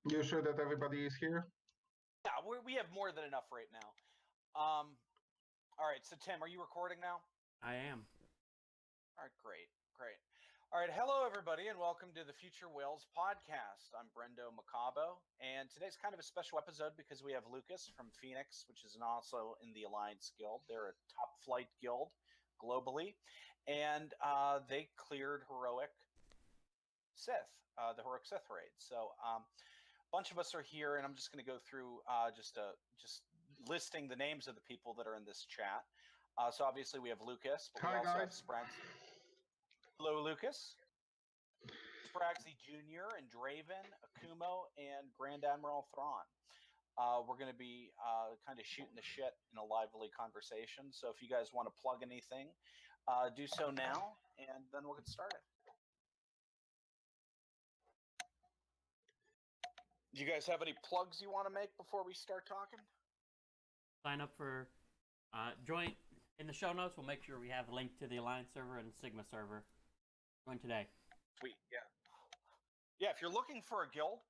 You sure that everybody is here? Yeah, we have more than enough right now. All right, so Tim, are you recording now? I am. All right, great. All right, hello everybody, and welcome to the Future Whales podcast. I'm Brendo Macabo, and today's kind of a special episode because we have Lukas from Phoenix, which is also in the Alliance Guild. They're a top flight guild globally, and they cleared Heroic Sith, the Heroic Sith Raid. So, bunch of us are here, and I'm just going to go through just listing the names of the people that are in this chat. So obviously we have Lukas, but we Hi, also have guys. Spragsy. Hello, Lukas. Spragsy Jr. and Draven, Akumo, and Grand Admiral Thrawn. We're going to be kind of shooting the shit in a lively conversation. So if you guys want to plug anything, do so now, and then we'll get started. Do you guys have any plugs you want to make before we start talking? Sign up for join in the show notes. We'll make sure we have a link to the Alliance server and Sigma server. Join today. Sweet, yeah. Yeah, if you're looking for a guild,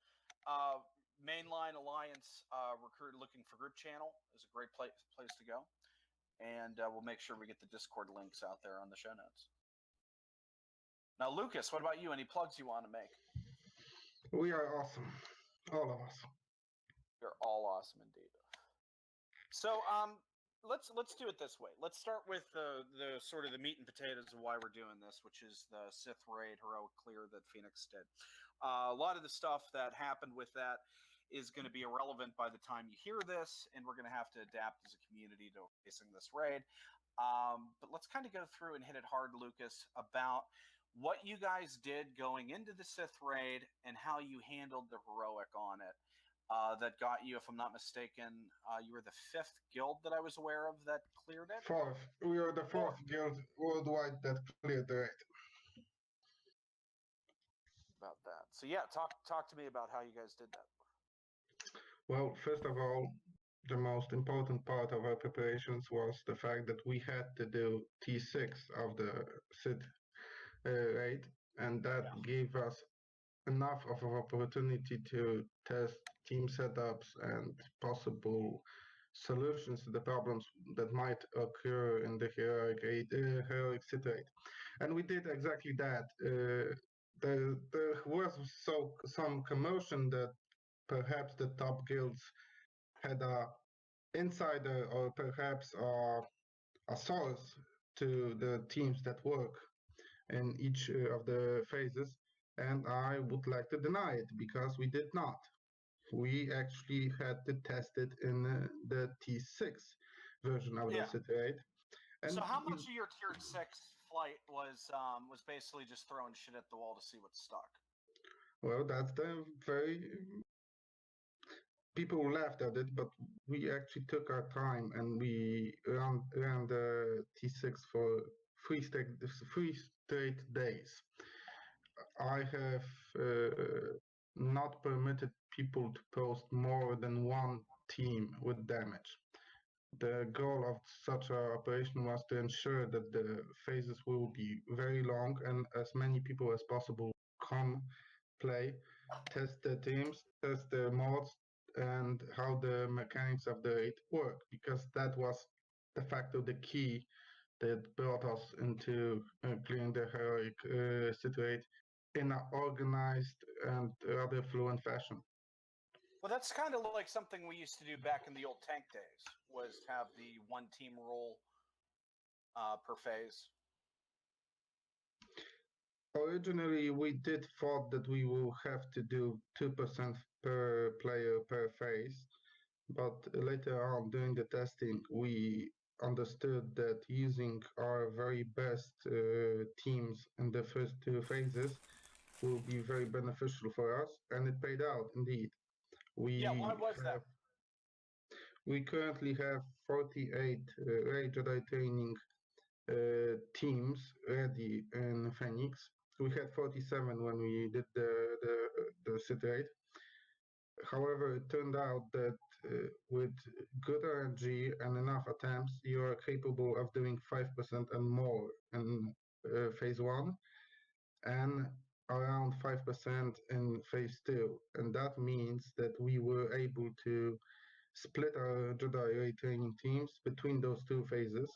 Mainline Alliance recruit looking for group channel is a great place to go. And we'll make sure we get the Discord links out there on the show notes. Now, Lukas, what about you? Any plugs you want to make? We are awesome, all of us. You're all awesome indeed. So, let's do it this way. Let's start with the sort of the meat and potatoes of why we're doing this, which is the Sith Raid Heroic Clear that Phoenix did. A lot of the stuff that happened with that is going to be irrelevant by the time you hear this, and we're going to have to adapt as a community to facing this raid. But let's kind of go through and hit it hard, Lukas, about what you guys did going into the Sith Raid and how you handled the heroic on it. That got you, if I'm not mistaken, you were the 5th guild that I was aware of that cleared it? 4th. We are the 4th guild worldwide that cleared the raid. About that. So yeah, talk to me about how you guys did that. Well, first of all, the most important part of our preparations was the fact that we had to do T6 of the Sith raid, and that gave us enough of an opportunity to test team setups and possible solutions to the problems that might occur in the Heroic Sith Raid. And we did exactly that. There was some commotion that perhaps the top guilds had a insider or perhaps a source to the teams that work in each of the phases, and I would like to deny it because we did not. We actually had to test it in the T6 version of the Sith Raid. So how much of your tier 6 flight was basically just throwing shit at the wall to see what stuck? Well, that's the very... People laughed at it, but we actually took our time and we ran the T6 for three straight days. I have not permitted people to post more than one team with damage. The goal of such an operation was to ensure that the phases will be very long and as many people as possible come, play, test the teams, test the mods, and how the mechanics of the raid work, because that was de facto the key that brought us into clearing the Heroic Sith Raid in an organized and rather fluent fashion. Well, that's kind of like something we used to do back in the old tank days, was have the one team rule per phase. Originally, we did thought that we will have to do 2% per player per phase, but later on during the testing, we understood that using our very best teams in the first 2 phases will be very beneficial for us, and it paid out indeed. Why was that? We currently have 48 Raid Jedi training teams ready in Phoenix. We had 47 when we did the Sith Raid. However, it turned out that with good RNG and enough attempts, you are capable of doing 5% and more in phase 1. And around 5% in phase 2, and that means that we were able to split our Jedi raid training teams between those two phases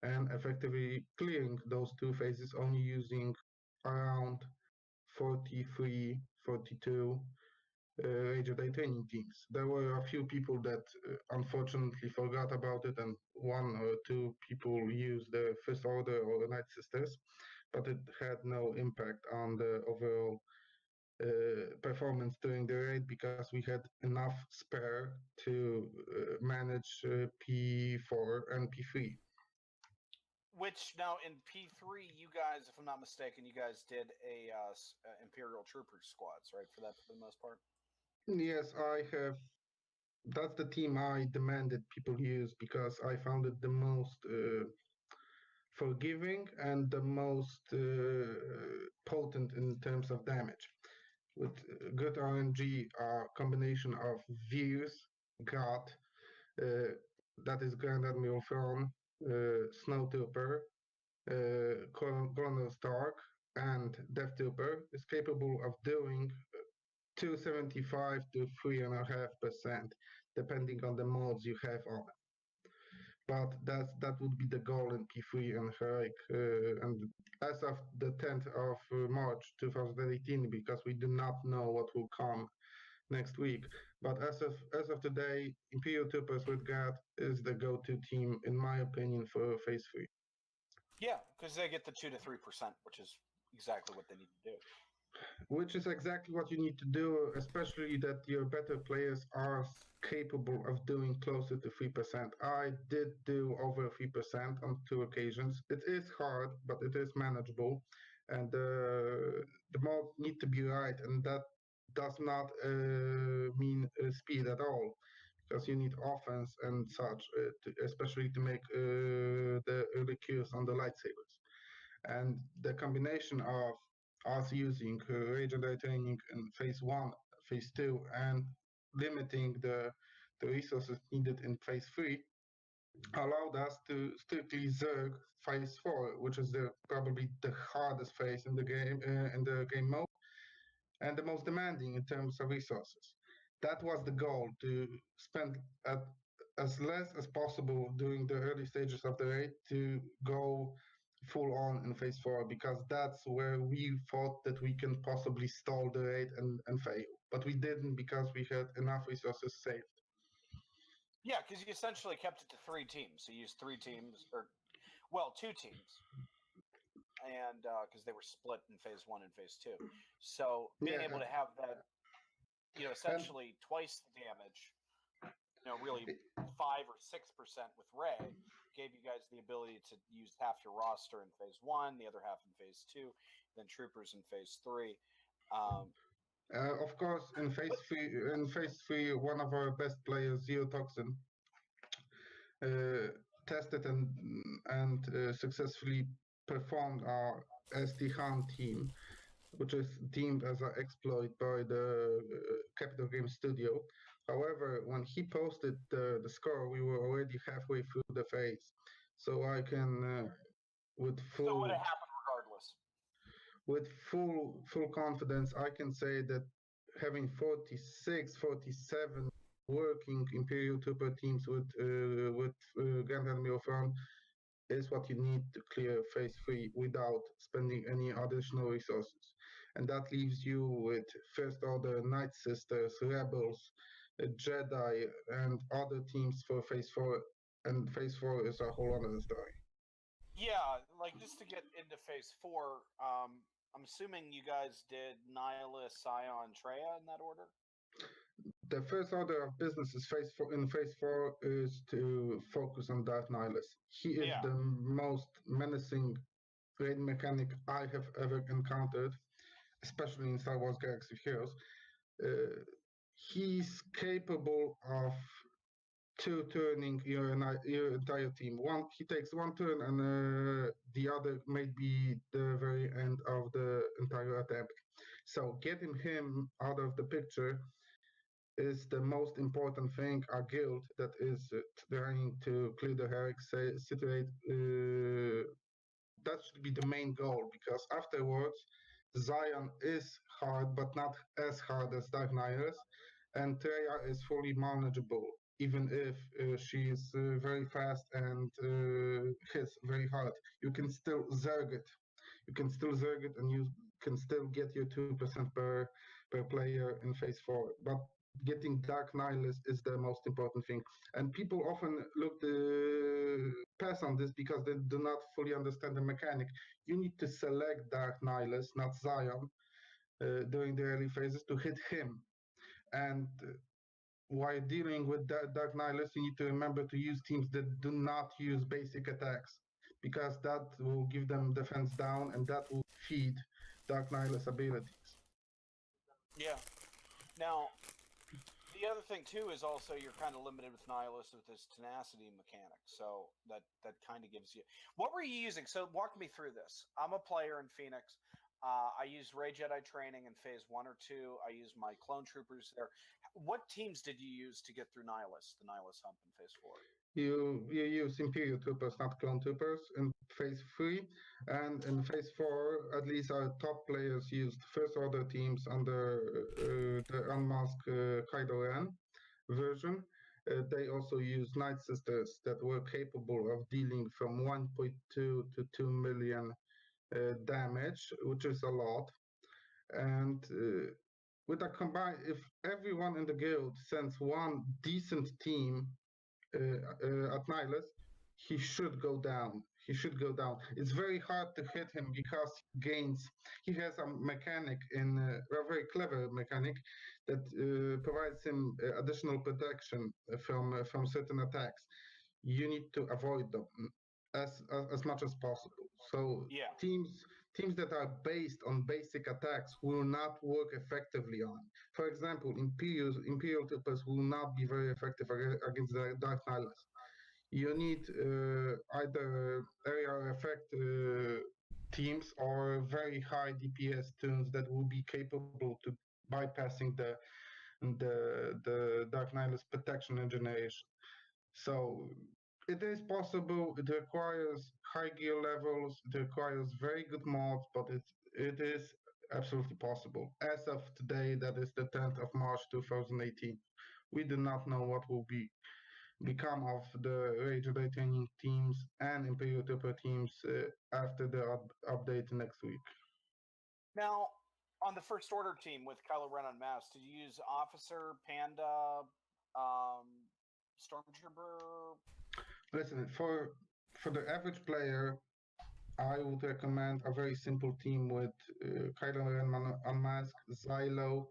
and effectively clearing those two phases only using around 43, 42 raid Jedi training teams. There were a few people that unfortunately forgot about it, and one or two people used the First Order or Night Sisters, but it had no impact on the overall performance during the raid because we had enough spare to manage P4 and P3. Which now in P3, you guys, if I'm not mistaken, you guys did a Imperial Troopers squads, right? For that, for the most part. Yes, I have. That's the team I demanded people use because I found it the most forgiving and the most potent in terms of damage. With good RNG, a combination of Views, God, that is Grand Admiral Thrawn, Snowtrooper, Colonel Stark, and Death Trooper is capable of doing 275 to 3.5%, depending on the mods you have on it. But that would be the goal in P3 and Heroic, and as of the 10th of March 2018, because we do not know what will come next week. But as of today, Imperial Troopers with God is the go-to team, in my opinion, for Phase 3. Yeah, because they get the 2 to 3%, which is exactly what they need to do. Which is exactly what you need to do, especially that your better players are capable of doing closer to 3%. I did do over 3% on 2 occasions. It is hard, but it is manageable. And the mods need to be right, and that does not mean speed at all, because you need offense and such, especially to make the early kills on the lightsabers. And the combination of us using Rage and training in phase 1, phase 2, and limiting the resources needed in phase 3 allowed us to strictly zerg phase 4, which is probably the hardest phase in the game mode, and the most demanding in terms of resources. That was the goal, to spend as less as possible during the early stages of the raid to go full on in phase 4, because that's where we thought that we can possibly stall the raid and fail. But we didn't, because we had enough resources saved. Yeah, because you essentially kept it to 3 teams. So you used 3 teams, or, well, 2 teams. And because they were split in phase 1 and phase 2. So being able to have that, essentially twice the damage, really 5 or 6% with Rey, gave you guys the ability to use half your roster in phase 1, the other half in phase 2, then troopers in phase 3. Of course, in phase 3, one of our best players, Zero Toxin, tested and successfully performed our SD Han team, which is deemed as an exploit by the Capital Games studio. However, when he posted the score, we were already halfway through the phase. So I can, with full... So it would have happened regardless. With full confidence, I can say that having 46, 47 working Imperial Trooper teams with Grand Admiral Thrawn is what you need to clear phase 3 without spending any additional resources. And that leaves you with First Order, Night Sisters, Rebels, Jedi, and other teams for phase 4. And phase 4 is a whole other story. Yeah, like just to get into phase 4, I'm assuming you guys did Nihilus, Scion, Traya in that order? The first order of business is in phase 4 is to focus on Darth Nihilus. He is the most menacing raid mechanic I have ever encountered, especially in Star Wars Galaxy of Heroes. He's capable of two-turning your entire team. He takes one turn, and the other may be the very end of the entire attempt. So getting him out of the picture is the most important thing. A guild that is trying to clear the Heroic Sith Raid, that should be the main goal, because afterwards Zion is hard, but not as hard as Dark Nihilus, and Treya is fully manageable, even if she is very fast and hits very hard. You can still Zerg it. You can still Zerg it, and you can still get your 2% per player in phase 4. But getting Dark Nihilus is the most important thing. And people often look the pass on this because they do not fully understand the mechanic. You need to select Dark Nihilus, not Zion, during the early phases to hit him. And while dealing with Dark Nihilus, you need to remember to use teams that do not use basic attacks, because that will give them defense down and that will feed Dark Nihilus abilities. Yeah. Now, the other thing too is also you're kind of limited with Nihilus with this tenacity mechanic, so that kind of gives you. What were you using? So walk me through this. I'm a player in Phoenix. I used Ray Jedi training in phase 1 or 2. I used my clone troopers there. What teams did you use to get through Nihilus, the Nihilus hump in phase 4? You use Imperial troopers, not clone troopers, in phase 3, and in phase 4, at least our top players used First Order teams under the unmasked Kylo Ren version. They also used Night Sisters that were capable of dealing from 1.2 to 2 million damage, which is a lot. And with a combined, if everyone in the guild sends one decent team at Nihilus, he should go down. He should go down. It's very hard to hit him because he has a mechanic a very clever mechanic that provides him additional protection from certain attacks. You need to avoid them as much as possible. So Yeah. teams that are based on basic attacks will not work effectively on. For example, Imperial troopers will not be very effective against the Dark Nihilus. You need either area effect teams or very high DPS tunes that will be capable to bypassing the Dark Nihilus protection and generation. So it is possible. It requires high gear levels. It requires very good mods, but it is absolutely possible. As of today, that is the 10th of March 2018. We do not know what will become of the Rage of Day training teams and Imperial Trooper teams after the update next week. Now, on the First Order team with Kylo Ren unmasked, did you use Officer, Panda, Stormtrooper? Listen, for the average player, I would recommend a very simple team with Kylo Ren unmasked, Xylo,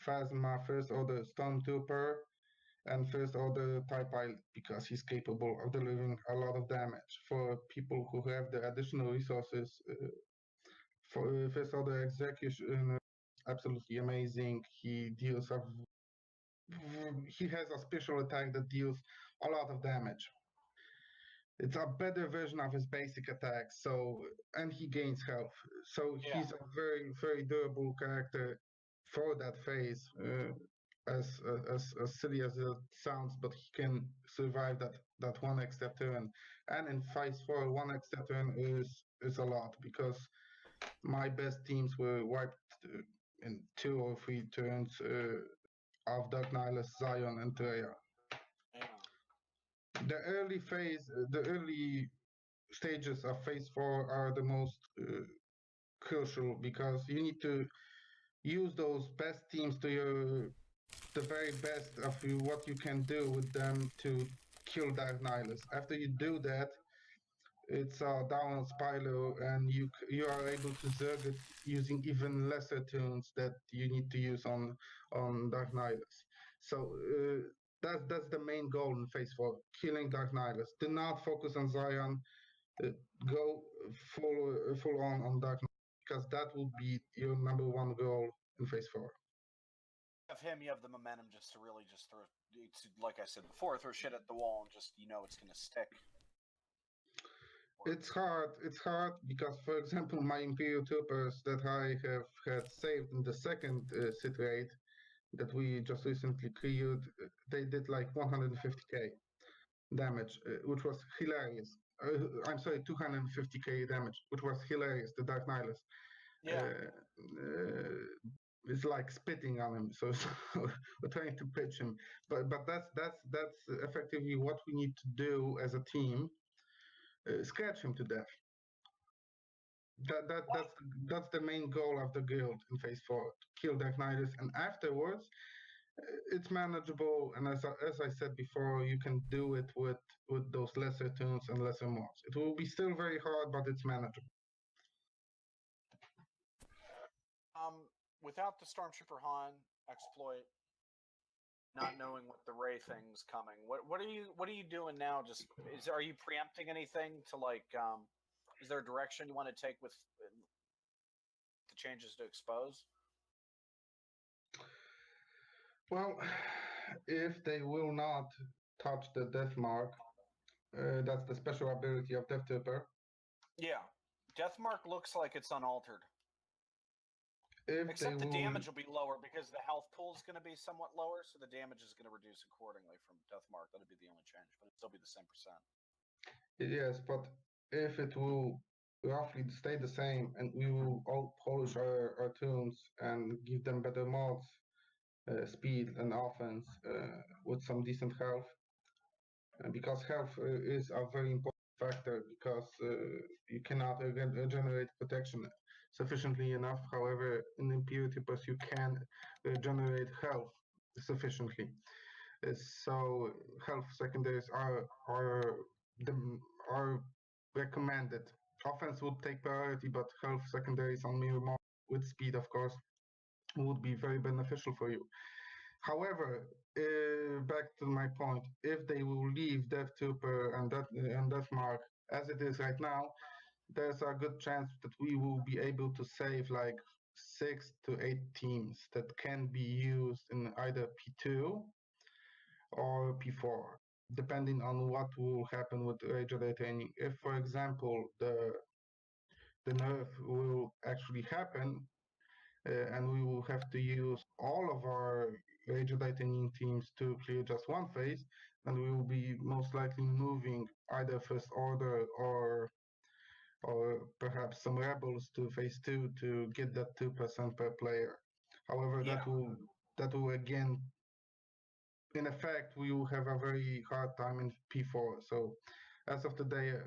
Phasma, First Order Stormtrooper, and First Order TIE Pilot, because he's capable of delivering a lot of damage. For people who have the additional resources, for First Order Execution, absolutely amazing. He has a special attack that deals a lot of damage. It's a better version of his basic attack, and he gains health. So Yeah. he's a very, very durable character for that phase. As silly as it sounds, but he can survive that one extra turn. And in phase 4, one extra turn is a lot, because my best teams were wiped in 2 or 3 turns of Dark Nihilus, Zion, and Treya. Yeah. The early stages of phase 4 are the most crucial, because you need to use those best teams to the very best of what you can do with them to kill Dark Nihilus. After you do that, it's a downward spiral, and you are able to zerg it using even lesser tunes that you need to use on Dark Nihilus. So that's the main goal in phase 4, killing Dark Nihilus. Do not focus on Zion. Go full on Dark Nihilus, because that will be your number 1 goal in phase 4. Of him, you have the momentum just to really just throw, like I said before, throw shit at the wall and just it's going to stick. It's hard because, for example, my Imperial troopers that I have had saved in the second Sith Raid that we just recently cleared, they did like 150k damage, which was hilarious. I'm sorry, 250k damage, which was hilarious, the Dark Nihilus. Yeah. It's like spitting on him. So we're trying to pitch him, but that's effectively what we need to do as a team. Scratch him to death. That's the main goal of the guild in phase 4: to kill Dark Knights, and afterwards it's manageable. And as I said before, you can do it with those lesser tunes and lesser mods. It will be still very hard, but it's manageable. Without the Stormtrooper Han exploit, not knowing what the Ray thing's coming, what are you doing now? Just are you preempting anything to like? Is there a direction you want to take with the changes to expose? Well, if they will not touch the death mark, that's the special ability of Death Trooper. Yeah, death mark looks like it's unaltered. Except the damage will be lower because the health pool is going to be somewhat lower, so the damage is going to reduce accordingly from death mark. That'll be the only change, but it'll still be the same percent. Yes, but if it will roughly stay the same, and we will all polish our tunes and give them better mods, speed and offense, with some decent health, because health is a very important factor, because you cannot regenerate protection sufficiently enough. However, in Impurity Plus you can generate health sufficiently. So health secondaries are recommended. Offense would take priority, but health secondaries on mirror mode with speed, of course, would be very beneficial for you. However, back to my point, if they will leave Death Trooper and Death Mark as it is right now, there's a good chance that we will be able to save like 6 to 8 teams that can be used in either P2 or P4, depending on what will happen with Rage Jedi training. If, for example, the nerf will actually happen, and we will have to use all of our Rage Jedi training teams to clear just one phase, then we will be most likely moving either First Order or perhaps some rebels to phase 2 to get that 2% per player. However, Yeah. that will again, in effect, we will have a very hard time in P4. So as of today,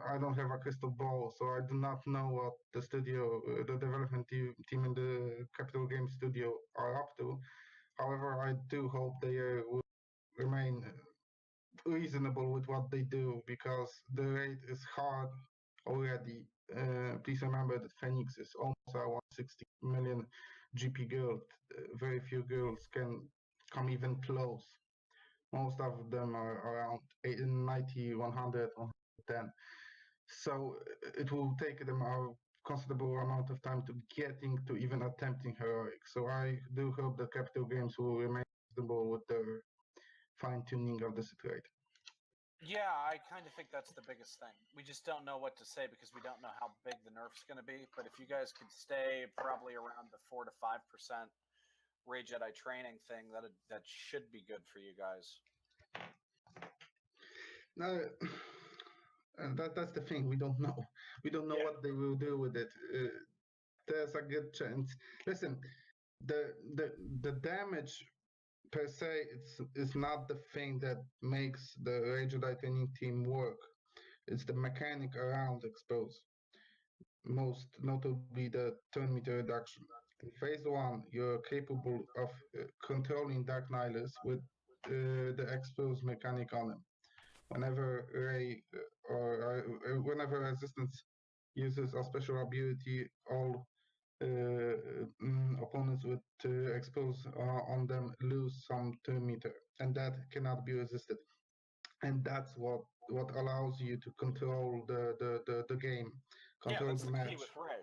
I don't have a crystal ball, so I do not know what the studio, the development team in the Capital Games studio are up to. However, I do hope they will remain reasonable with what they do, because the raid is hard already. Please remember that Phoenix is almost a 160 million GP guild. Very few guilds can come even close. Most of them are around 90, 100, 110. So it will take them a considerable amount of time to getting to even attempting heroic. So I do hope that Capital Games will remain reasonable with their fine-tuning of the Sith Raid. Yeah, I kind of think that's the biggest thing. We just don't know what to say because we don't know how big the nerf's going to be. But if you guys could stay probably around the 4 to 5% Rage Jedi training thing, that should be good for you guys. No, that's the thing. We don't know. We don't know what they will do with it. There's a good chance. Listen, the damage per se, it's not the thing that makes the Rage Jedi training team work. It's the mechanic around expose. Most notably the turn meter reduction. In phase 1, you're capable of controlling Dark Nihilus with the expose mechanic on him. Whenever Ray or whenever Resistance uses a special ability, all opponents with expose on them lose some turn meter, and that cannot be resisted. And that's what allows you to control the game, control the match. Key with Ray.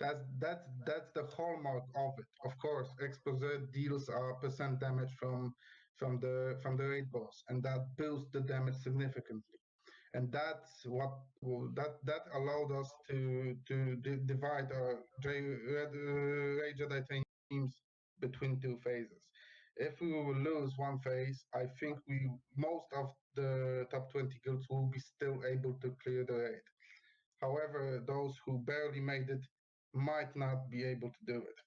That's the hallmark of it. Of course, expose deals a percent damage from the raid boss, and that boosts the damage significantly. And that's what that allowed us to divide our Rage Jedi teams between 2 phases. If we will lose one phase, I think most of the top 20 guilds will be still able to clear the raid. However, those who barely made it might not be able to do it.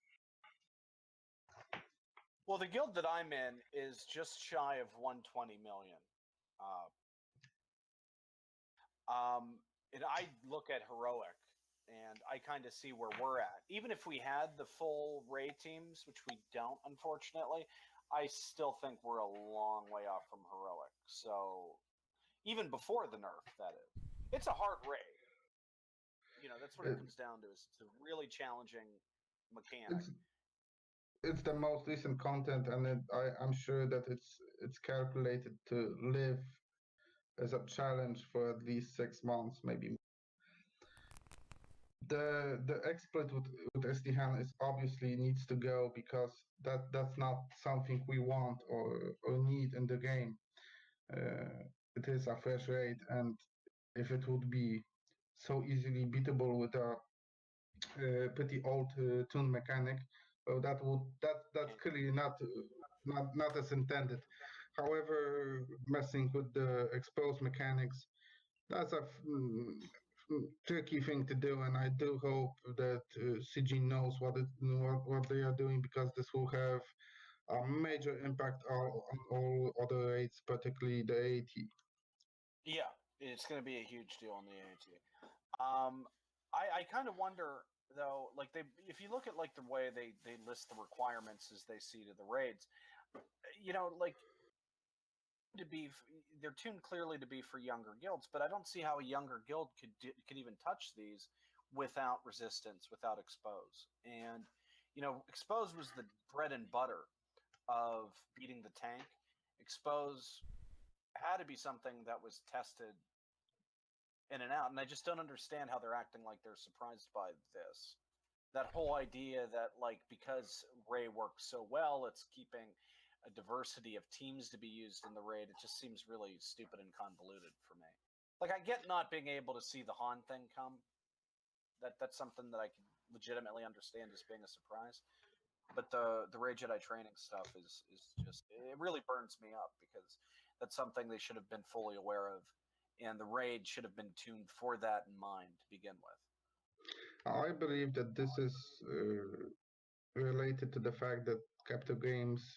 Well, the guild that I'm in is just shy of 120 million. Uh, and I look at Heroic, and I kind of see where we're at. Even if we had the full Ray teams, which we don't, unfortunately, I still think we're a long way off from Heroic. So, even before the nerf, that is, it's a hard raid. You know, that's what it comes down to. Is it's a really challenging mechanic. It's the most recent content, and I'm sure that it's calculated to live as a challenge for at least 6 months, maybe. The exploit with SD-Han is obviously needs to go, because that's not something we want or need in the game. It is a fresh raid, and if it would be so easily beatable with a pretty old tune mechanic, well, that's clearly not as intended. However, messing with the exposed mechanics, that's a tricky thing to do, and I do hope that CG knows what they are doing, because this will have a major impact on all other raids, particularly the AT. Yeah, it's going to be a huge deal in the AT. I kind of wonder though, like if you look at like the way they list the requirements as they see to the raids, you know, like they're tuned clearly to be for younger guilds, but I don't see how a younger guild could even touch these without resistance, without expose. And you know, expose was the bread and butter of beating the tank. Expose had to be something that was tested in and out, and I just don't understand how they're acting like they're surprised by this. That whole idea that like because Ray works so well, it's keeping a diversity of teams to be used in the raid. It just seems really stupid and convoluted for me. Like I get not being able to see the Han thing come. That's something that I can legitimately understand as being a surprise. But the Ray Jedi training stuff is just, it really burns me up, because that's something they should have been fully aware of, and the raid should have been tuned for that in mind to begin with. I believe that this is related to the fact that Capture Games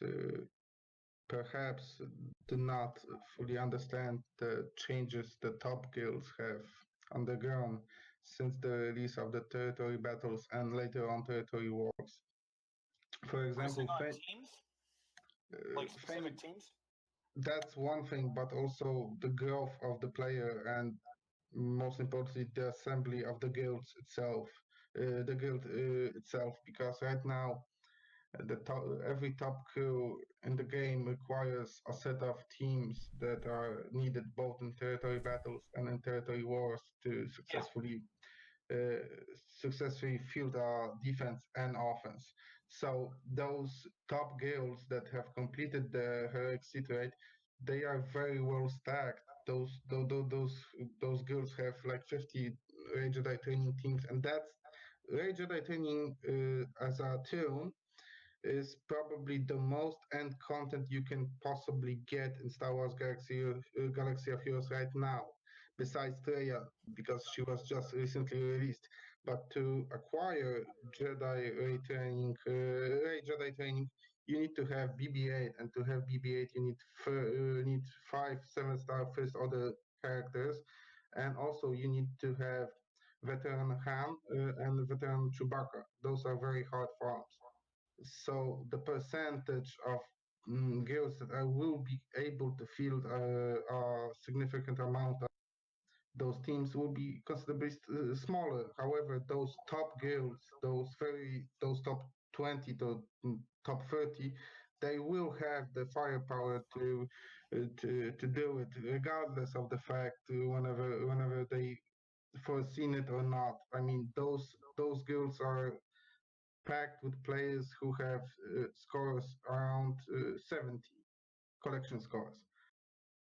perhaps do not fully understand the changes the top guilds have undergone since the release of the territory battles and later on territory wars. For example, teams? Like specific teams? That's one thing, but also the growth of the player, and most importantly, the assembly of the guilds itself, because right now every top crew in the game requires a set of teams that are needed both in territory battles and in territory wars to successfully field our defense and offense. So those top guilds that have completed the Heroic Sith Raid, they are very well stacked. Those guilds have like 50 Ray Jedi training teams, and that's Ray Jedi training as a term is probably the most end content you can possibly get in Star Wars Galaxy of Heroes right now, besides Traya, because she was just recently released. But to acquire Ray Jedi training, you need to have BB-8, and to have BB-8, you need 5 7-star first order characters, and also you need to have veteran Han and veteran Chewbacca. Those are very hard farms. So the percentage of guilds that I will be able to field a significant amount of those teams will be considerably smaller. However, those top guilds, those top 20 to top 30, they will have the firepower to do it, regardless of the fact whenever they foreseen it or not. I mean, those guilds are packed with players who have scores around 70 collection scores.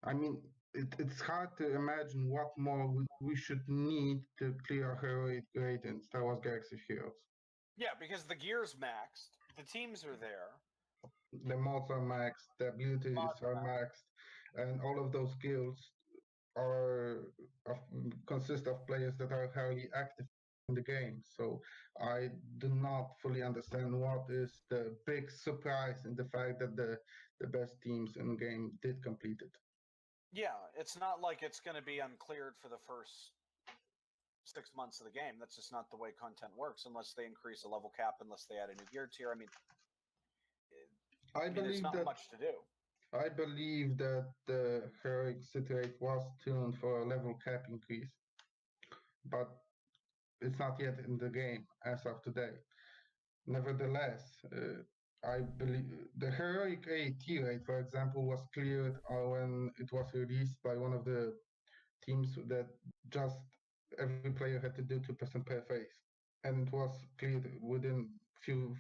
I mean, it's hard to imagine what more we should need to clear a heroic grade in Star Wars Galaxy of Heroes. Yeah, because the gear's maxed, the teams are there, the mods are maxed, the abilities are maxed, and all of those guilds consist of players that are highly active. in the game. So I do not fully understand what is the big surprise in the fact that the best teams in the game did complete it. Yeah, it's not like it's going to be uncleared for the first 6 months of the game. That's just not the way content works, unless they increase the level cap, unless they add a new gear tier. I mean, there's not much to do. I believe that the Heroic Sith Raid was tuned for a level cap increase, but it's not yet in the game as of today. Nevertheless, I believe the Heroic AT rate, for example, was cleared when it was released by one of the teams that just every player had to do 2% per phase, and it was cleared within few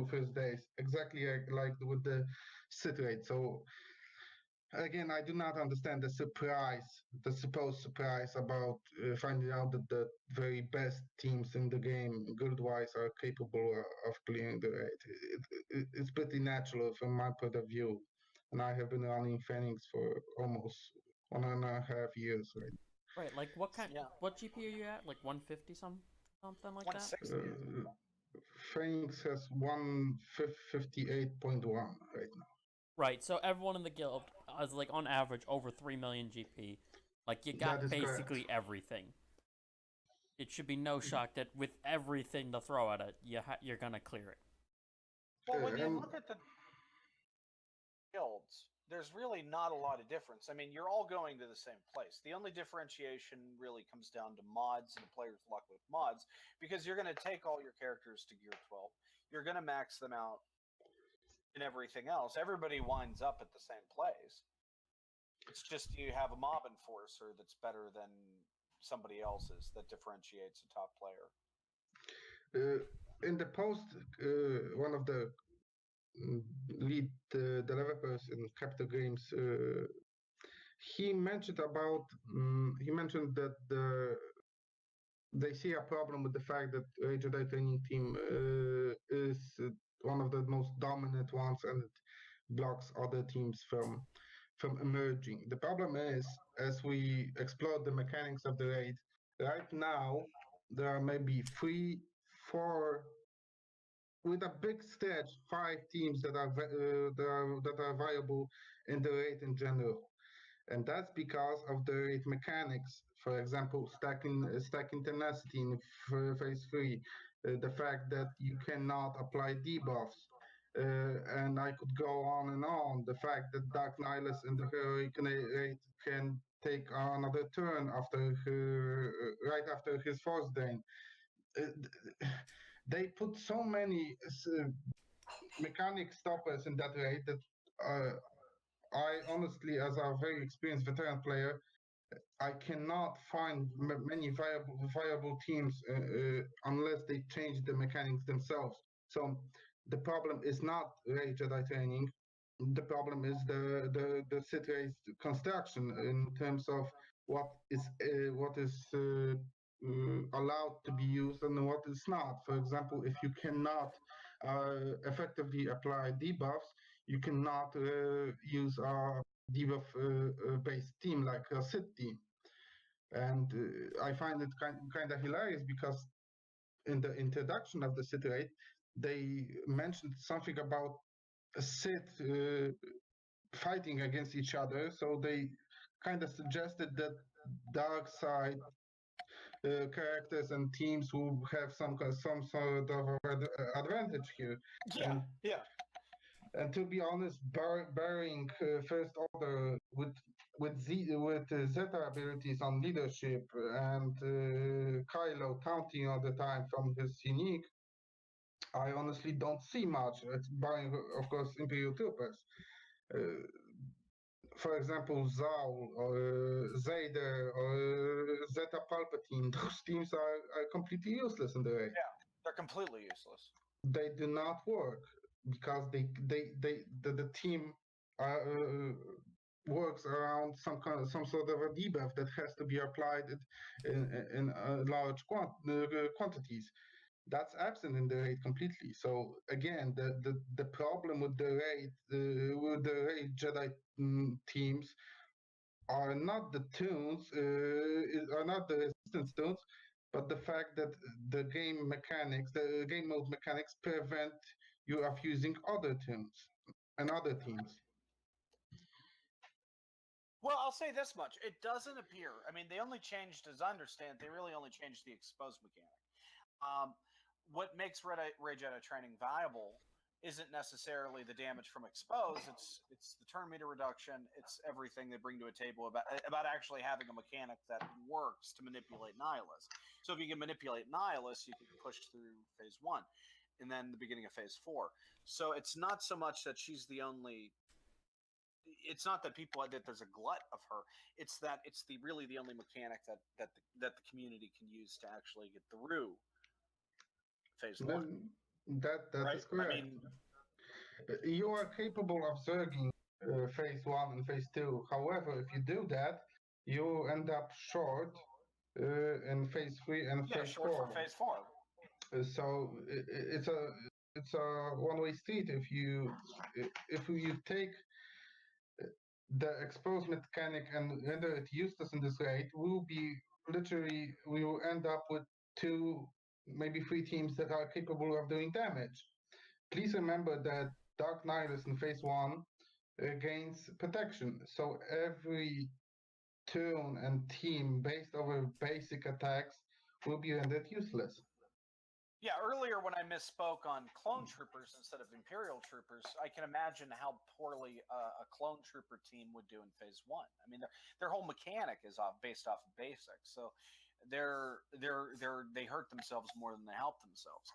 first days, exactly like with the Sith rate. So again, I do not understand the supposed surprise about finding out that the very best teams in the game, guild-wise, are capable of clearing the raid. It's pretty natural from my point of view, and I have been running Phoenix for almost 1.5 years, right? Right, like what Yeah. what GP are you at? Like 150 something like that? 160. Phoenix has 158.1 right now. Right, so everyone in the guild is like on average over 3 million GP. Like you got That is basically correct. everything. It should be no shock that with everything to throw at it, you're gonna clear it. Well, when you look at the guilds, there's really not a lot of difference. I mean, you're all going to the same place. The only differentiation really comes down to mods and players' luck with mods, because you're going to take all your characters to Gear 12. You're going to max them out and everything else. Everybody winds up at the same place. It's just you have a mob enforcer that's better than somebody else's that differentiates a top player. In the post, one of the lead developers in Capital Games, he mentioned that they see a problem with the fact that Jedi Training Team is one of the most dominant ones, and it blocks other teams from emerging. The problem is, as we explore the mechanics of the raid, right now there are maybe 3, 4, with a big stretch, 5 teams that are viable in the raid in general, and that's because of the raid mechanics. For example, stacking tenacity in phase 3, the fact that you cannot apply debuffs. And I could go on and on. The fact that Dark Nihilus in the Heroic Raid can take another turn right after his Force Drain. They put so many mechanic stoppers in that raid that I honestly, as a very experienced veteran player, I cannot find many viable teams unless they change the mechanics themselves. So the problem is not Raid Jedi Training. The problem is the Sith Raid construction in terms of what is allowed to be used and what is not. For example, if you cannot effectively apply debuffs, you cannot use a debuff-based team like a Sith team. And I find it kind of hilarious because in the introduction of the Sith Raid, they mentioned something about a Sith fighting against each other. So they kind of suggested that dark side characters and teams will have some sort of advantage here. Yeah. And to be honest, barring First Order with Zeta abilities on leadership and Kylo counting all the time from his unique, I honestly don't see much. It's barring, of course, Imperial Troopers. For example, Zal or Zader or Zeta Palpatine, those teams are completely useless in the raid. Yeah, they're completely useless. They do not work because the team works around some sort of a debuff that has to be applied in large quantities. That's absent in the raid completely. So again, the problem with the raid Jedi teams are not the tunes, are not the resistance tunes, but the fact that the game mechanics, the game mode mechanics, prevent you of using other teams and other teams. Well, I'll say this much: it doesn't appear. I mean, they only changed, as I understand, they really only changed the expose mechanic. What makes Rage Jedi training viable isn't necessarily the damage from expose. It's the turn meter reduction. It's everything they bring to a table about actually having a mechanic that works to manipulate Nihilus. So if you can manipulate Nihilus, you can push through phase 1, and then the beginning of phase 4. So it's not so much that she's the only. It's not that there's a glut of her. It's that it's really the only mechanic that the community can use to actually get through phase 1. That right? is correct. I mean, you are capable of zerging phase 1 and phase 2. However, if you do that, you end up short in phase 3 and phase short 4. for phase 4. So it's a one-way street. If you take the expose mechanic and render it useless in this raid, we will end up with 2, maybe 3 teams that are capable of doing damage. Please remember that Dark Nihilus in phase 1 gains protection, so every turn and team based over basic attacks will be rendered useless. Yeah, earlier when I misspoke on clone troopers instead of Imperial troopers, I can imagine how poorly a clone trooper team would do in phase 1. I mean, their whole mechanic is based off of basics, so they hurt themselves more than they help themselves.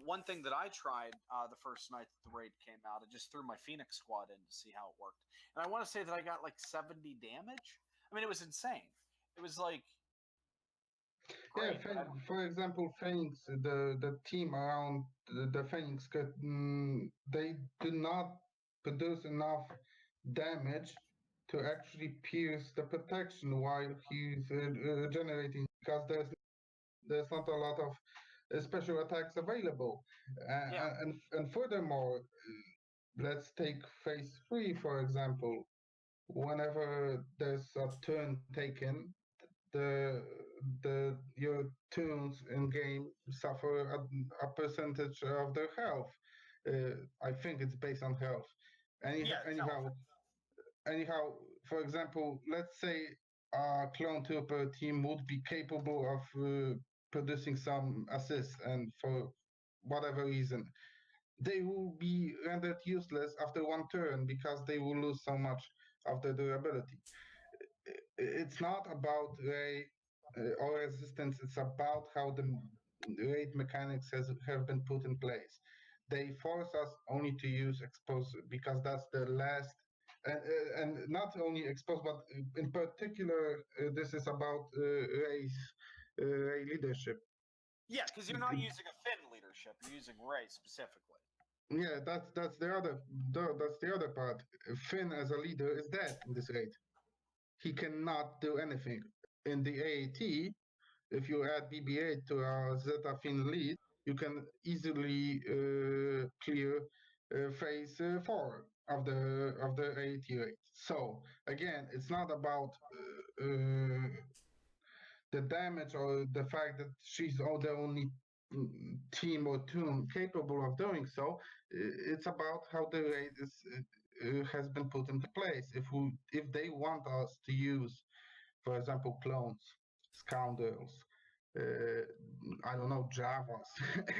One thing that I tried the first night that the raid came out, I just threw my Phoenix squad in to see how it worked, and I want to say that I got like 70 damage. I mean, it was insane. It was like. Great, yeah, for example, Phoenix, the team around the Phoenix, they do not produce enough damage to actually pierce the protection while he's regenerating, because there's not a lot of special attacks available. And furthermore, let's take phase 3, for example. Whenever there's a turn taken, your turns in game suffer a percentage of their health. I think it's based on health. Anyhow, for example, let's say a clone trooper team would be capable of producing some assists, and for whatever reason, they will be rendered useless after 1 turn because they will lose so much of their durability. It's not about raid or resistance. It's about how the raid mechanics have been put in place. They force us only to use expose because that's the last, and not only expose, but in particular, this is about raid leadership. Yeah, because you're not using a Finn leadership; you're using Rey specifically. Yeah, that's the other part. Finn as a leader is dead in this raid. He cannot do anything. In the AAT, if you add BB-8 to our Zeta Finn lead, you can easily clear phase 4 of the AAT raid. So again, it's not about the damage or the fact that she's the only team or toon capable of doing so. It's about how the raid has been put into place. If they want us to use, for example, clones, scoundrels, I don't know, Javas,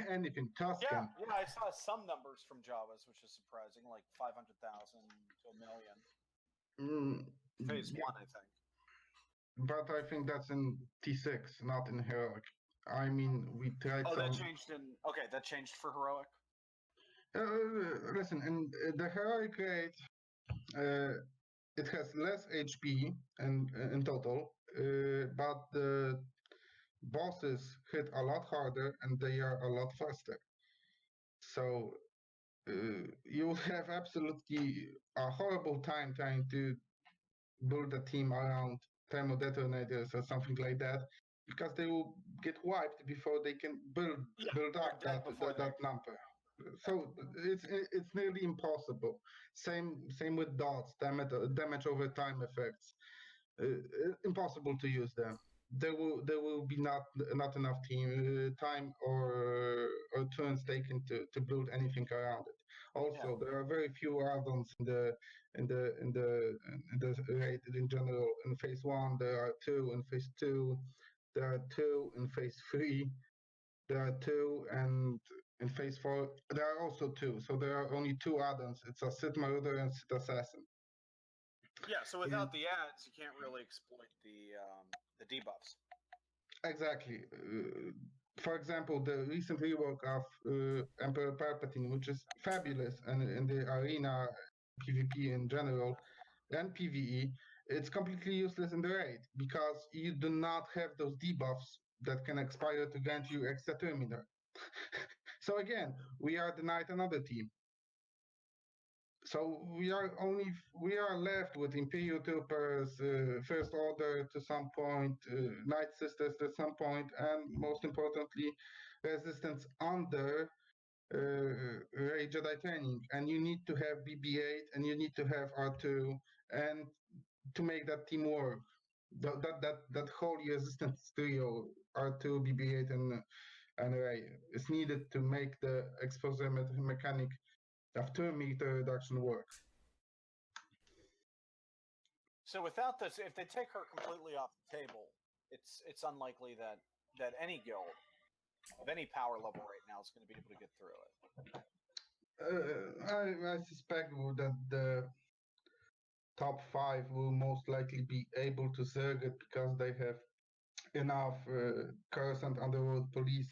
anything, Tusken. Yeah, I saw some numbers from Javas, which is surprising, like 500,000 to 1 million. Phase 1, I think. But I think that's in T6, not in Heroic. I mean, we tried. Oh, that changed in. Okay, that changed for Heroic. Listen, in the Heroic raid, it has less HP in total, but the bosses hit a lot harder and they are a lot faster. So you will have absolutely a horrible time trying to build a team around thermal detonators or something like that, because they will get wiped before they can build up that number. So it's nearly impossible. Same with dots, damage over time effects. Impossible to use them. there will be not enough time or turns taken to build anything around it. Also, there are very few add-ons in the raid in general. In phase 1, there are 2. In phase 2, there are 2. In phase 3, there are 2, and in phase 4 there are also 2. So there are only 2 add-ons. It's a Sith Marauder and Sith Assassin. Yeah, so without the ads, you can't really exploit the debuffs. Exactly. For example, the recent rework of Emperor Palpatine, which is fabulous, and in the arena, PvP in general, and PvE, it's completely useless in the raid because you do not have those debuffs that can expire to grant you extra Terminator. So again, we are denied another team. So we are left with Imperial Troopers, First Order to some point, Night Sisters to some point, and most importantly, Resistance under Rey Jedi training. And you need to have BB-8 and you need to have R2 and to make that team work. That whole Resistance trio, R2, BB-8, and Rey is needed to make the exposure mechanic of Terminator reduction work. So without this, if they take her completely off the table, it's unlikely that any guild of any power level right now is going to be able to get through it. I suspect that the top 5 will most likely be able to zerg it because they have enough Curse and Underworld Police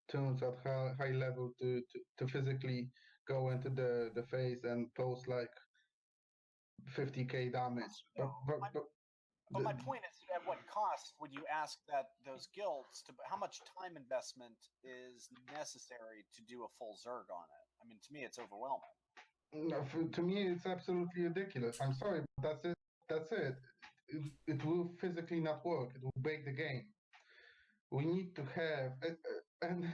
tunes at high level to physically go into the phase and pose like 50k damage. But my point is, at what cost would you ask that those guilds to? How much time investment is necessary to do a full zerg on it? I mean, to me, it's overwhelming. No, to me, it's absolutely ridiculous. I'm sorry, but that's it. That's it. It will physically not work. It will break the game. We need to have, and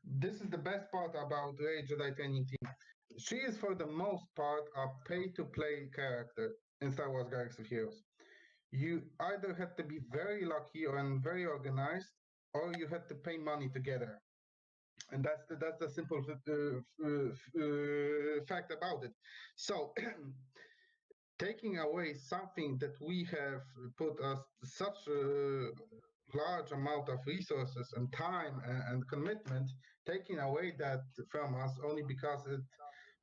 this is the best part about Rey Jedi Training Team. She is, for the most part, a pay-to-play character in Star Wars Galaxy of Heroes. You either had to be very lucky and very organized, or you had to pay money to get her. And that's the simple fact about it. So, taking away something that we have put us such a large amount of resources and time and commitment, taking away that from us only because it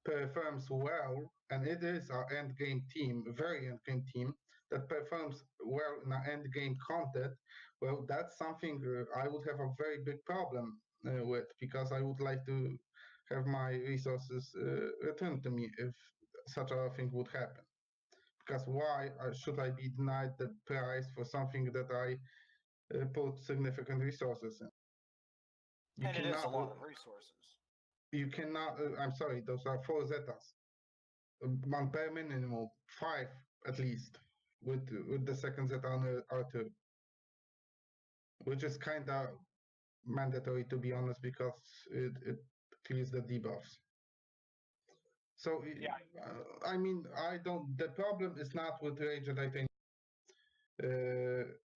performs well, and it is our end game team, a very end game team that performs well in our end game content. Well, that's something I would have a very big problem with, because I would like to have my resources returned to me if such a thing would happen. Because why should I be denied the price for something that I put significant resources in? And it is a lot of resources. You cannot, I'm sorry, those are 4 Zetas. One per minimum, 5 at least, with the second Zeta on R2. Which is kind of mandatory, to be honest, because it clears the debuffs. So, yeah. I mean, the problem is not with Rey Jedi Training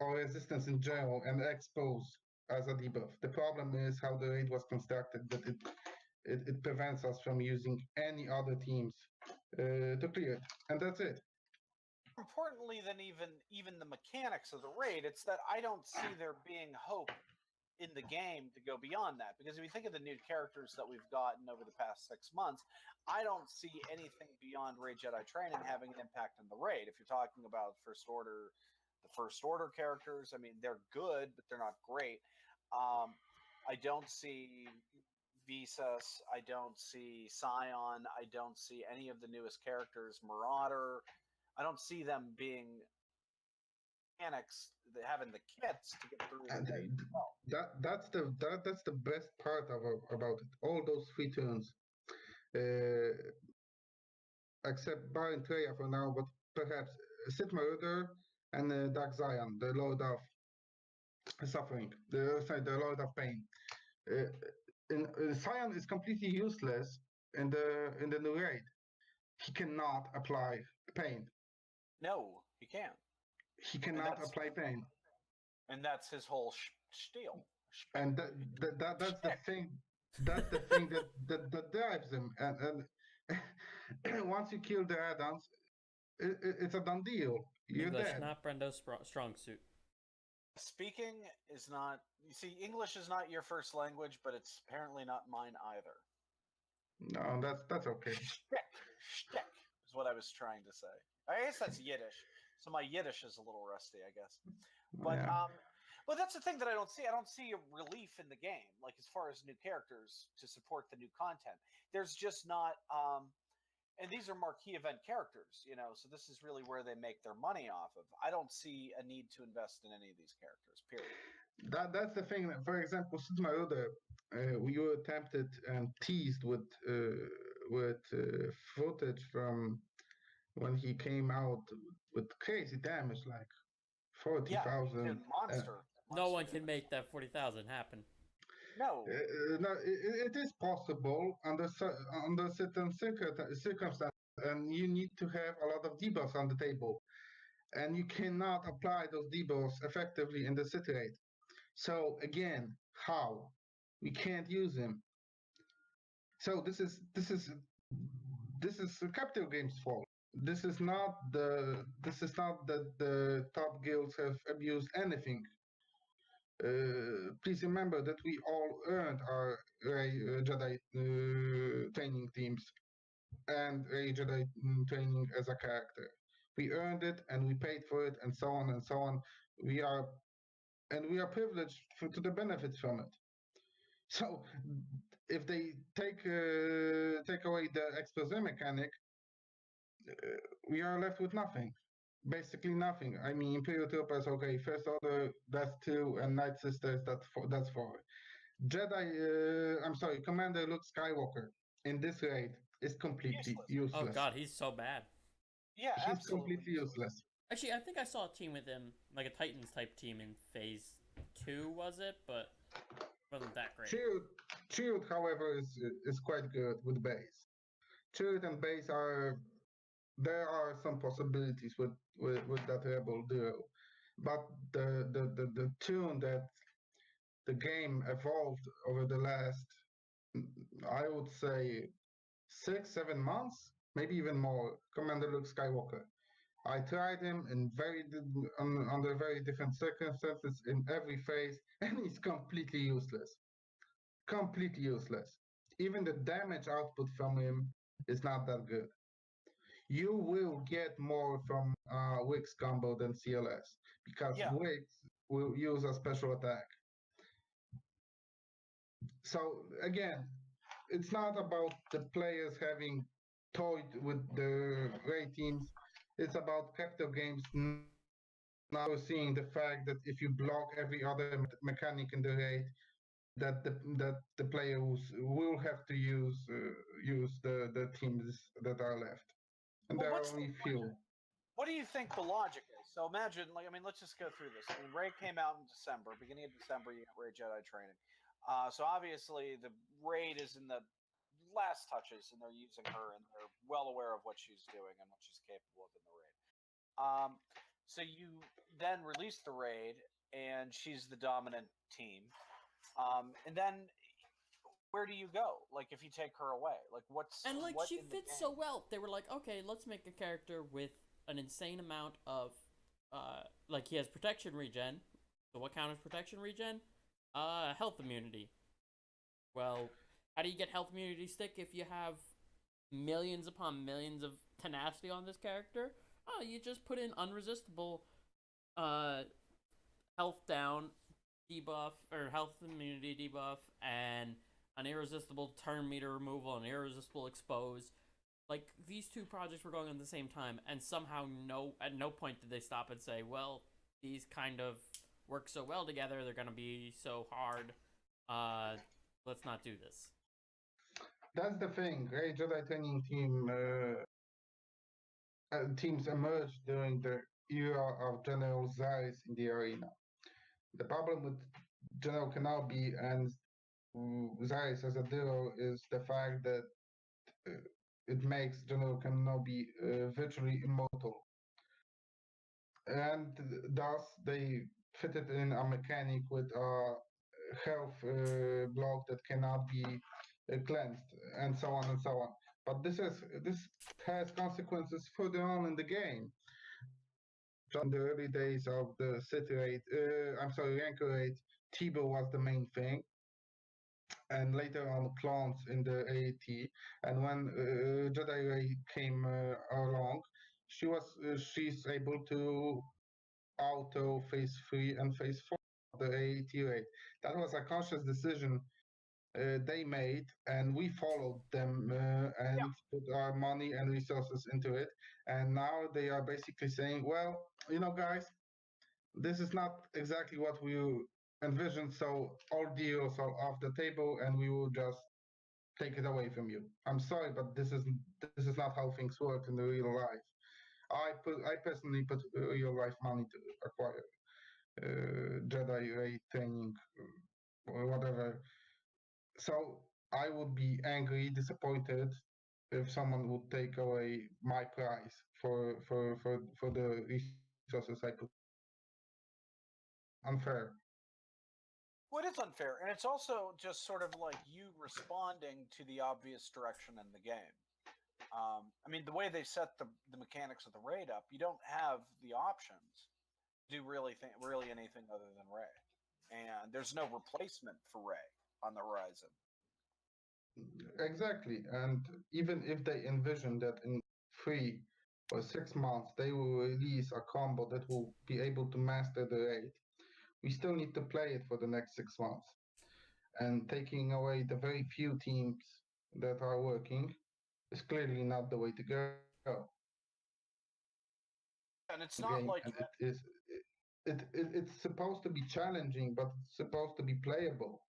or Resistance in general and Expose as a debuff. The problem is how the raid was constructed, that it prevents us from using any other teams to clear it, and that's it. Importantly than even the mechanics of the raid, it's that I don't see there being hope in the game to go beyond that. Because if you think of the new characters that we've gotten over the past 6 months, I don't see anything beyond Rey Jedi Training having an impact on the raid. If you're talking about the First Order characters, I mean, they're good, but they're not great. I don't see Visas, I don't see Scion, I don't see any of the newest characters, Marauder. I don't see them being mechanics, having the kits to get through the day. That's the best part about it. All those 3 turns, except Baron Treya for now, but perhaps Sith Marauder and Dark Zion, the Lord of Suffering, the Lord of Pain. Scion is completely useless in the new raid. He cannot apply pain. No, he can't. He cannot apply pain. And that's his whole spiel. And that's the thing. That's the thing that drives him. And once you kill the add-ons, it's a done deal. You're English, dead. not Brendo's strong suit. Speaking is not. You see, English is not your first language, but it's apparently not mine either. No, that's okay. Shtick is what I was trying to say. I guess that's Yiddish, so my Yiddish is a little rusty, I guess. But Yeah. but that's the thing that I don't see. I don't see a relief in the game, like as far as new characters to support the new content. There's just not. And these are marquee event characters, so this is really where they make their money off of. I don't see a need to invest in any of these characters, period. That's the thing. For example, Sudmaruda, we were tempted and teased with footage from when he came out with crazy damage, like 40,000. Monster. No one can make that 40,000 happen. No. No, it is possible under certain circumstances, and you need to have a lot of debuffs on the table, and you cannot apply those debuffs effectively in the Sith Raid. So again, how? We can't use him. So this is Capital Games' fault. This is not that the top guilds have abused anything. Please remember that we all earned our Jedi training teams and Jedi training as a character. We earned it and we paid for it, and so on and so on. We are privileged to the benefits from it. So if they take away the expose mechanic, we are left with nothing. Basically nothing. I mean, Imperial Troopers, okay, First Order, that's 2, and Night Sisters, that's 4. Commander Luke Skywalker in this raid is completely useless. Oh god, he's so bad. Yeah, he's absolutely completely useless. Actually, I think I saw a team with him, like a Titans type team in Phase 2, was it? But it wasn't that great. Shield, however, is quite good with base. Shield and base there are some possibilities with that rebel duo, but the tune that the game evolved over the last, I would say, 6-7 months, maybe even more. Commander Luke Skywalker. I tried him in under very different circumstances in every phase, and he's completely useless. Completely useless. Even the damage output from him is not that good. You will get more from Wix combo than CLS because Wix will use a special attack. So again, it's not about the players having toyed with the raid teams. It's about Capital Games not seeing the fact that if you block every other mechanic in the raid, that the players will have to use the teams that are left. And there are only few. What do you think the logic is? So imagine, let's just go through this. Ray came out in December, beginning of December, you got Ray Jedi training. So obviously the raid is in the last touches, and they're using her, and they're well aware of what she's doing and what she's capable of in the raid. So you then release the raid, and she's the dominant team. And then where do you go? Like, if you take her away, she fits so well. They were like, okay, let's make a character with an insane amount of, he has protection regen. So what counters protection regen? Health immunity. Well, how do you get health immunity stick if you have millions upon millions of tenacity on this character? Oh, you just put in unresistible, health down debuff, or health immunity debuff, and an irresistible turn meter removal, an irresistible expose. Like, these two projects were going on at the same time, and somehow at no point did they stop and say, well, these kind of work so well together, they're going to be so hard, let's not do this. That's the thing. Great Jedi training teams emerged during the era of General Zeiss in the arena. The problem with General Kenobi and Zeiss as a duo is the fact that it makes General Kenobi virtually immortal. And thus, they fitted in a mechanic with a health block that cannot be cleansed, and so on and so on. But this has consequences further on in the game. Just in the early days of the city raid, Rancor raid, Tibo was the main thing, and later on clones in the AAT. And when Jedi Ray came along, she's able to auto phase 3 and phase 4 of the AAT raid. That was a conscious decision they made, and we followed them and put our money and resources into it. And now they are basically saying, well, guys, this is not exactly what we envisioned, so all deals are off the table, and we will just take it away from you. I'm sorry, but this is not how things work in the real life. I personally put real life money to acquire Jedi Ray training or whatever. So I would be angry, disappointed if someone would take away my price for the resources I put. Unfair. Well, it is unfair, and it's also just sort of like you responding to the obvious direction in the game. I mean, the way they set the mechanics of the raid up, you don't have the options to do really anything other than Ray, and there's no replacement for Ray on the horizon. Exactly, and even if they envision that in 3 or 6 months they will release a combo that will be able to master the raid, we still need to play it for the next 6 months. And taking away the very few teams that are working is clearly not the way to go. And it's not like and it's supposed to be challenging, but it's supposed to be playable.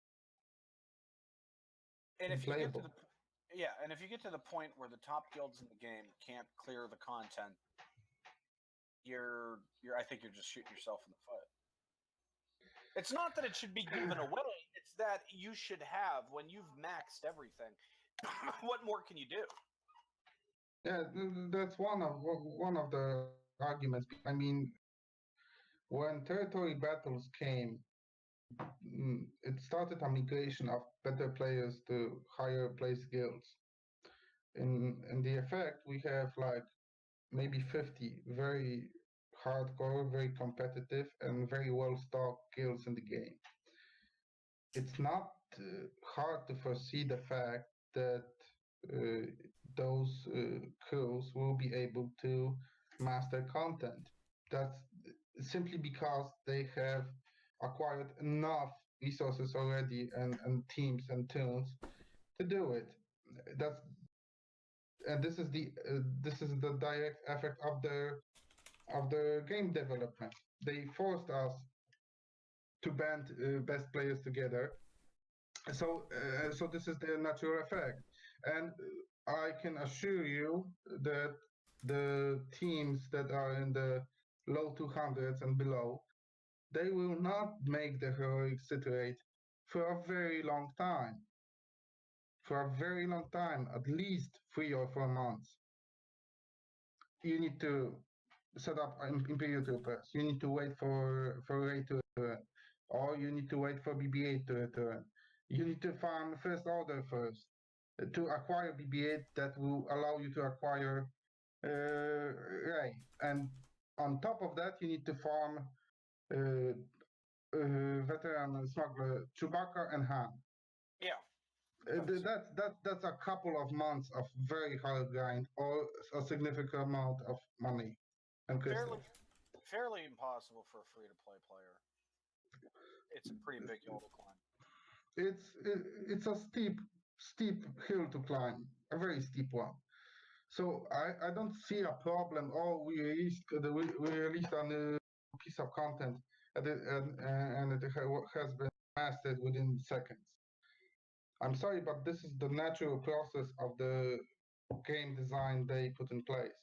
And if you get to the point where the top guilds in the game can't clear the content, I think you're just shooting yourself in the foot. It's not that it should be given away, it's that you should have, when you've maxed everything, what more can you do? Yeah, that's one of the arguments. I mean, when territory battles came, it started a migration of better players to higher place guilds. In the effect, we have like maybe 50 very hardcore, very competitive, and very well stocked guilds in the game. It's not hard to foresee the fact that those crews will be able to master content. That's simply because they have acquired enough resources already and teams and tunes to do it. That's and this is the direct effect of the game development. They forced us to band best players together. So this is the natural effect, and I can assure you that the teams that are in the low 200s and below, they will not make the Heroic Sith Raid for a very long time. For a very long time, at least 3 or 4 months. You need to set up Imperial Troopers. You need to wait for Ray to return, or you need to wait for BB-8 to return. You need to farm First Order first to acquire BB-8 that will allow you to acquire Ray. And on top of that, you need to farm veteran smuggler Chewbacca and Han. Yeah. That's a couple of months of very hard grind or a significant amount of money and crystals. Fairly impossible for a free-to-play player. It's a pretty big hill to climb. It's a steep hill to climb, a very steep one. So I don't see a problem. Oh, we released a new piece of content, and it has been mastered within seconds. I'm sorry, but this is the natural process of the game design they put in place.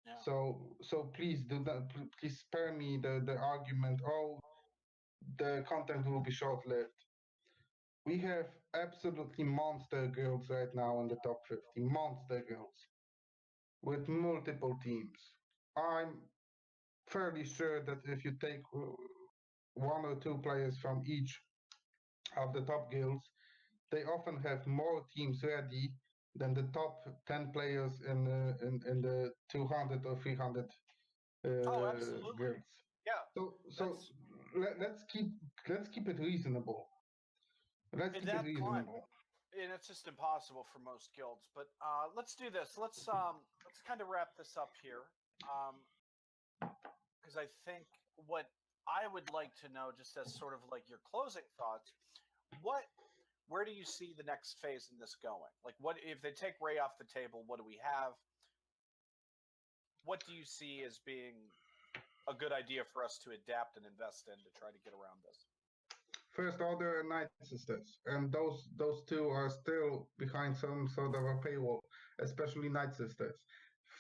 Yeah. So please do not. Please spare me the argument. Oh, the content will be short-lived. We have absolutely monster guilds right now in the top 50. Monster guilds with multiple teams. I'm fairly sure that if you take 1 or 2 players from each of the top guilds, they often have more teams ready than the top 10 players in the 200 or 300 Oh, absolutely. guilds. Yeah. So let's keep it reasonable. Let's keep it reasonable. And it's just impossible for most guilds. But let's do this. Let's kind of wrap this up here, because I think what I would like to know, just as sort of like your closing thoughts, where do you see the next phase in this going? Like, what if they take Rey off the table? What do we have? What do you see as being a good idea for us to adapt and invest in to try to get around this? First Order and Night Sisters, and those two are still behind some sort of a paywall, especially Night Sisters.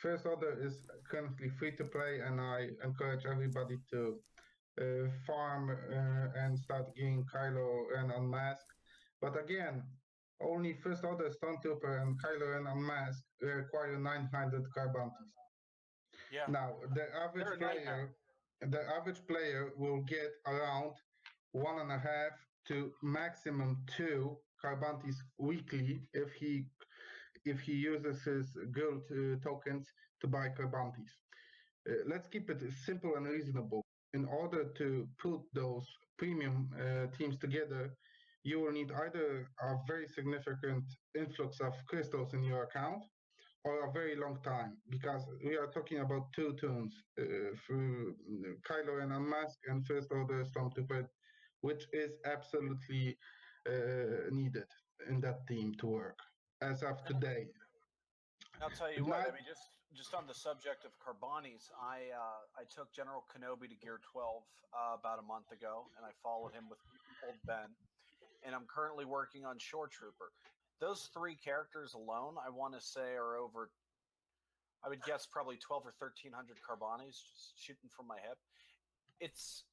First Order is currently free to play, and I encourage everybody to farm and start getting Kylo Ren Unmasked. But again, only First Order Stormtrooper and Kylo Ren Unmasked require 900 car bounties. Yeah. Now the average player will get around 1.5 to maximum 2 car bounties weekly if he uses his guild tokens to buy car bounties. Let's keep it simple and reasonable. In order to put those premium teams together, you will need either a very significant influx of crystals in your account or a very long time, because we are talking about 2 tunes through Kylo Ren Unmasked and First Order Stormtrooper, which is absolutely needed in that team to work as of today. I'll tell you what. I mean, just on the subject of Carbonis, I took General Kenobi to Gear 12 about a month ago, and I followed him with Old Ben, and I'm currently working on Shore Trooper. Those 3 characters alone, I want to say, are over, I would guess, probably 12 or 1,300 Carbonis, just shooting from my hip. It's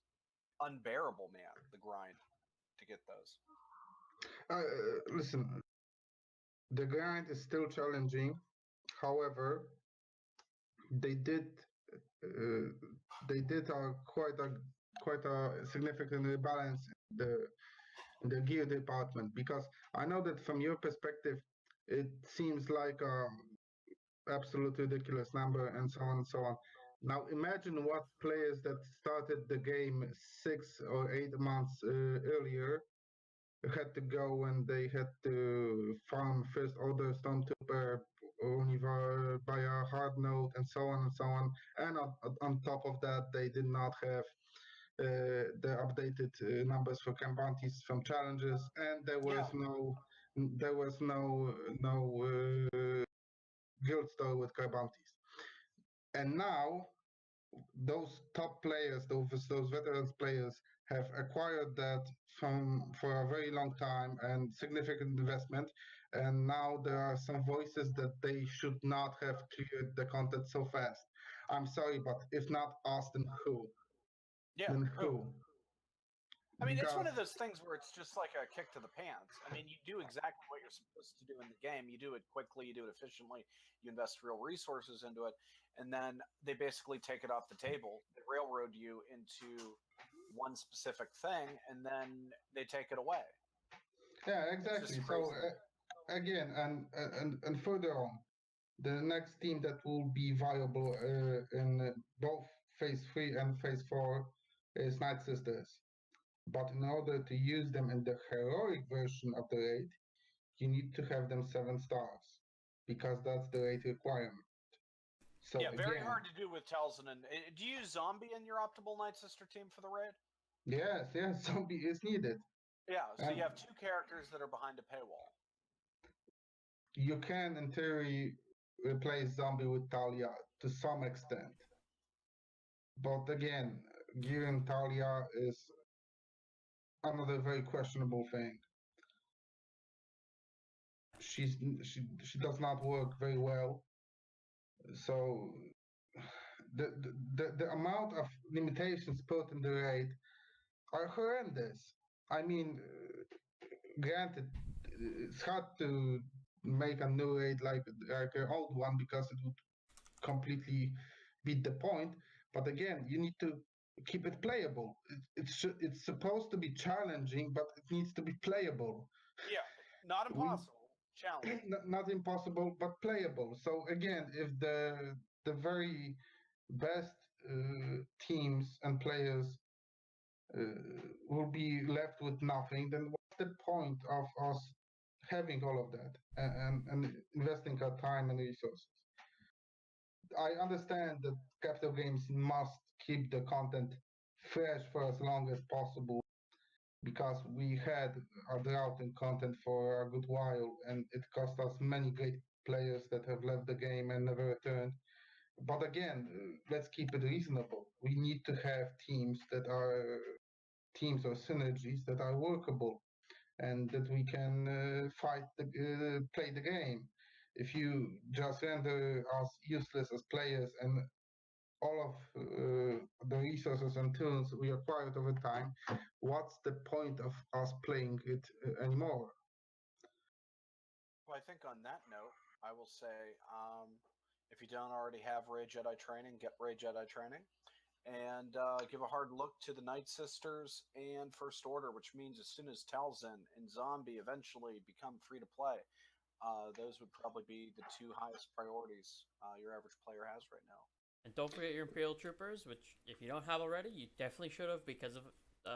unbearable, man, the grind to get those. Listen, the grind is still challenging. However, they did quite a significant rebalance in the gear department, because I know that from your perspective it seems like absolute ridiculous number and so on and so on. Now imagine what players that started the game 6 or 8 months earlier had to go, and they had to farm First Order Stormtrooper only via hard node and so on and so on. And on top of that, they did not have the updated numbers for camp bounties from challenges, and there was no guild store with car bounties. And now those top players, those veterans players, have acquired that for a very long time and significant investment. And now there are some voices that they should not have cleared the content so fast. I'm sorry, but if not us, then who? Yeah, then who? I mean, it's one of those things where it's just like a kick to the pants. I mean, you do exactly what you're supposed to do in the game. You do it quickly, you do it efficiently, you invest real resources into it, and then they basically take it off the table. They railroad you into one specific thing, and then they take it away. Yeah, exactly. So again, and further on, the next team that will be viable in both Phase 3 and Phase 4 is Night Sisters. But in order to use them in the heroic version of the raid, you need to have them 7 stars, because that's the raid requirement. So yeah, very hard to do with Talzin. Do you use Zombie in your optimal Night Sister team for the raid? Yes, Zombie is needed. Yeah, so you have 2 characters that are behind a paywall. You can, in theory, replace Zombie with Talia to some extent. But again, gearing Talia is another very questionable thing. She does not work very well. So the amount of limitations put in the raid are horrendous. I mean, granted, it's hard to make a new raid like an old one, because it would completely beat the point. But again, you need to keep it playable. It's supposed to be challenging, but it needs to be playable. Yeah, not impossible. Challenge. Not impossible, but playable. So again, if the very best teams and players will be left with nothing, then what's the point of us having all of that and investing our time and resources? I understand that capital games must keep the content fresh for as long as possible because we had a drought in content for a good while and it cost us many great players that have left the game and never returned. But again, let's keep it reasonable. We need to have teams or synergies that are workable and that we can play the game. If you just render us useless as players and all of the resources and tools we acquired over time, what's the point of us playing it anymore? Well, I think on that note, I will say, if you don't already have Ray Jedi training, get Ray Jedi training, and give a hard look to the Night Sisters and First Order, which means as soon as Talzin and Zombie eventually become free to play, those would probably be the two highest priorities your average player has right now. And don't forget your Imperial Troopers, which, if you don't have already, you definitely should have because of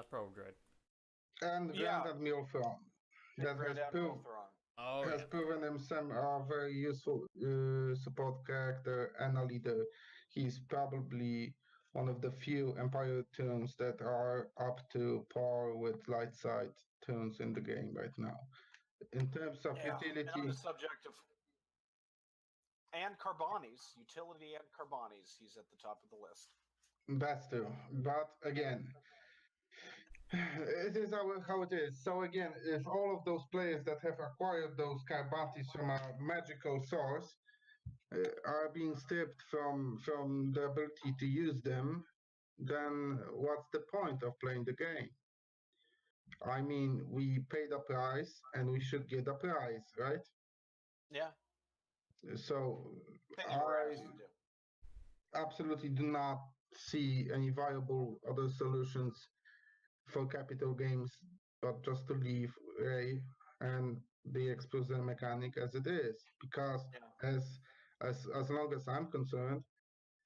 Pro Grid. And Grand Admiral Thrawn. That has proven himself a very useful support character and a leader. He's probably one of the few Empire tunes that are up to par with light side tunes in the game right now. In terms of utility... And on the subject of... And Carbonis, utility and Carbonis, he's at the top of the list. That's true. But again, it is how it is. So again, if all of those players that have acquired those Carbonis from a magical source are being stripped from the ability to use them, then what's the point of playing the game? I mean, we paid a price and we should get a prize, right? Yeah. So I absolutely do not see any viable other solutions for capital games, but just to leave Ray and the explosion mechanic as it is, because as long as I'm concerned,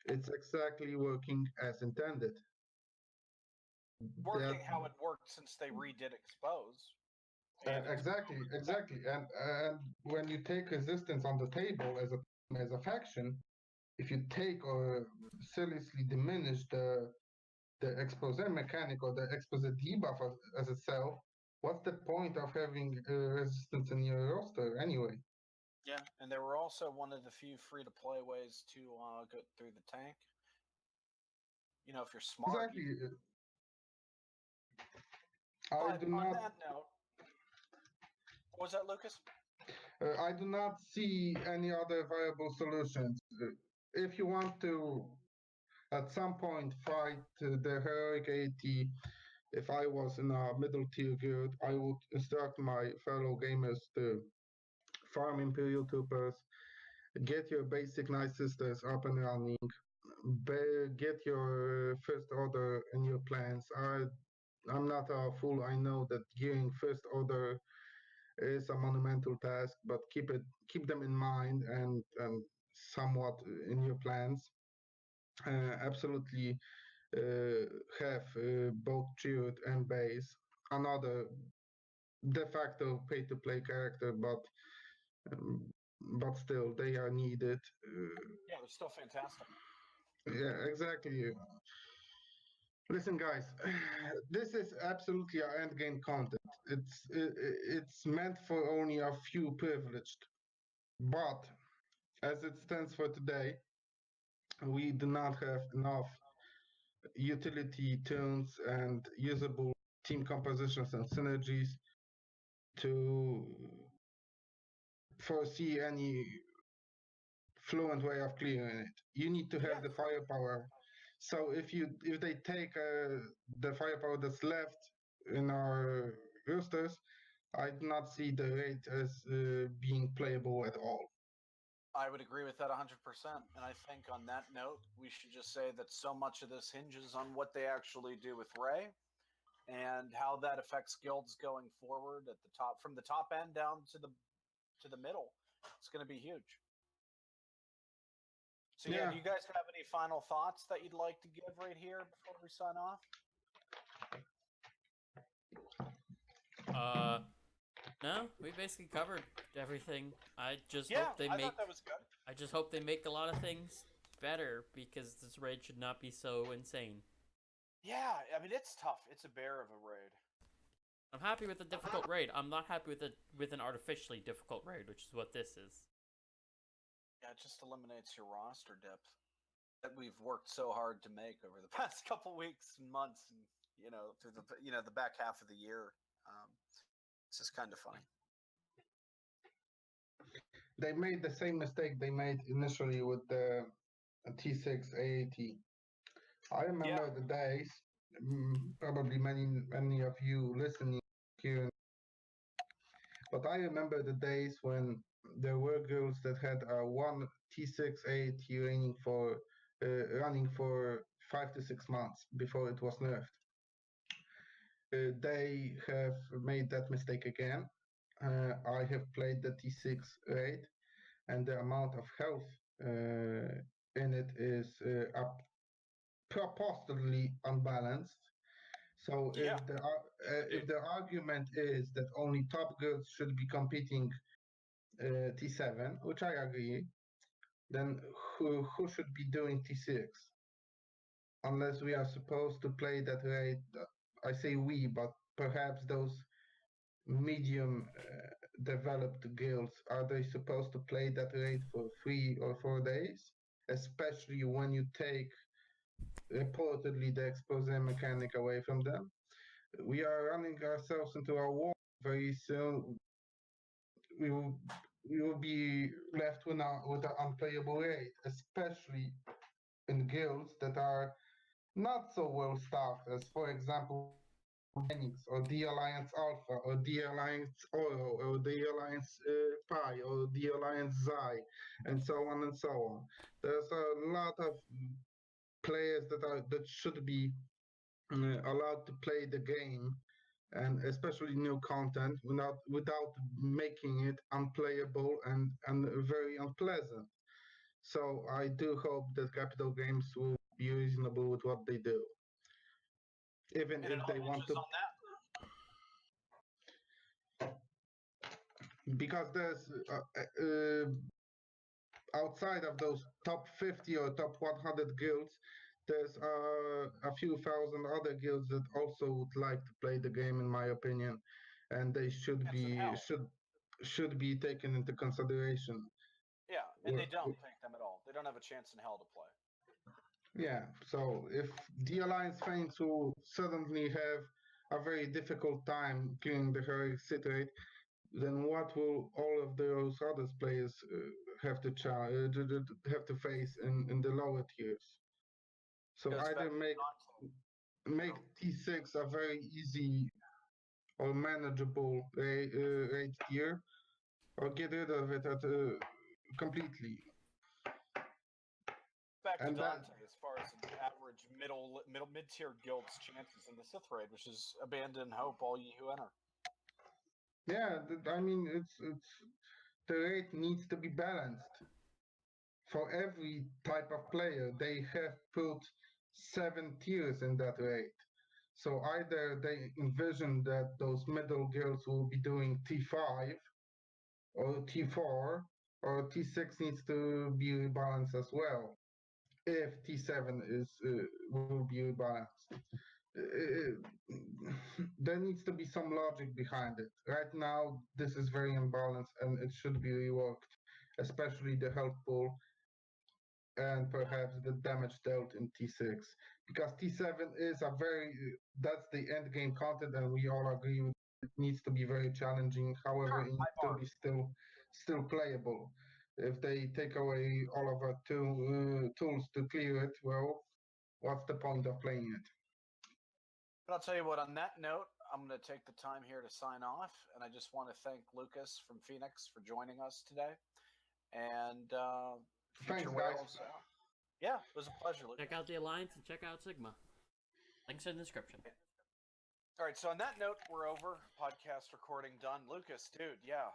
it's exactly working as intended. Working how it worked since they redid Expose. Exactly. And when you take resistance on the table as a faction, if you take or seriously diminish the expose mechanic or the expose debuff as itself, what's the point of having resistance in your roster anyway? Yeah, and they were also one of the few free-to-play ways to go through the tank. You know, if you're smart. Exactly. On that note, what was that, Lucas? I do not see any other viable solutions. If you want to, at some point, fight the Heroic 80, if I was in a middle tier guild, I would instruct my fellow gamers to farm Imperial Troopers, get your basic Night Sisters up and running, get your First Order in your plans. I'm not a fool. I know that gearing First Order is a monumental task, but keep them in mind and somewhat in your plans. Absolutely have both Chirrut and Base, another de facto pay-to-play character, but still they are needed. Yeah, they're still fantastic. Yeah, exactly. Listen, guys, this is absolutely our end game content. It's meant for only a few privileged, but as it stands for today, we do not have enough utility tunes and usable team compositions and synergies to foresee any fluent way of clearing it. You need to have the firepower. So if they take the firepower that's left in our rosters, I do not see the raid as being playable at all. I would agree with that 100%. And I think on that note, we should just say that so much of this hinges on what they actually do with Ray and how that affects guilds going forward at the top, from the top end down to the middle. It's going to be huge. So yeah, do you guys have any final thoughts that you'd like to give right here before we sign off? No, we basically covered everything. I just Yeah, hope they I make. thought that was good. I just hope they make a lot of things better because this raid should not be so insane. Yeah, I mean it's tough. It's a bear of a raid. I'm happy with a difficult raid. I'm not happy with an artificially difficult raid, which is what this is. Yeah, it just eliminates your roster depth that we've worked so hard to make over the past couple weeks and months, and through the back half of the year. It's just kind of funny. They made the same mistake they made initially with the T6 AAT. I remember the days, probably many of you listening here, but I remember the days when there were girls that had one T6 AAT running for 5 to 6 months before it was nerfed. They have made that mistake again. I have played the T6 raid, and the amount of health in it is proportionally unbalanced. So if the argument is that only top girls should be competing T7, which I agree, then who should be doing T6? Unless we are supposed to play that raid, I say we, but perhaps those medium developed guilds, are they supposed to play that raid for 3 or 4 days? Especially when you take reportedly the expose mechanic away from them. We are running ourselves into a wall very soon. We will be left with an unplayable raid, especially in guilds that are not so well staffed as, for example, Phoenix or the Alliance Alpha or the Alliance Oro or the Alliance Pi or the Alliance Xi, and so on and so on. There's a lot of players that should be allowed to play the game, and especially new content, without making it unplayable and very unpleasant. So I do hope that Capital Games will be reasonable with what they do, even if they want to. Because there's outside of those top 50 or top 100 guilds, there's a few thousand other guilds that also would like to play the game, in my opinion, and they should be taken into consideration. Yeah, and they don't take them at all. They don't have a chance in hell to play. Yeah, so if the Alliance Fanes will suddenly have a very difficult time clearing the Heroic Sith Raid, then what will all of those other players have to face in the lower tiers? So either make T6 a very easy or manageable raid tier, or get rid of it completely. Back to Dante, as far as the average mid-tier guild's chances in the Sith Raid, which is abandon hope, all ye who enter. Yeah, I mean, it's the rate needs to be balanced. For every type of player, they have put 7 tiers in that rate. So either they envision that those middle guilds will be doing T5 or T4, or T6 needs to be rebalanced as well, if T7 will be rebalanced. There needs to be some logic behind it. Right now, this is very imbalanced and it should be reworked, especially the health pool and perhaps the damage dealt in T6. Because T7 is that's the end game content, and we all agree with it needs to be very challenging. However, it needs to be still playable. If they take away all of our tools to clear it, well, what's the point of playing it? But I'll tell you what, on that note, I'm going to take the time here to sign off, and I just want to thank Lukas from Phoenix for joining us today. And Thanks, future guys. werewolves. Yeah, it was a pleasure. Check out the Alliance and check out Sigma. Links in the description. All right, so on that note, we're over. Podcast recording done. Lucas, dude, yeah.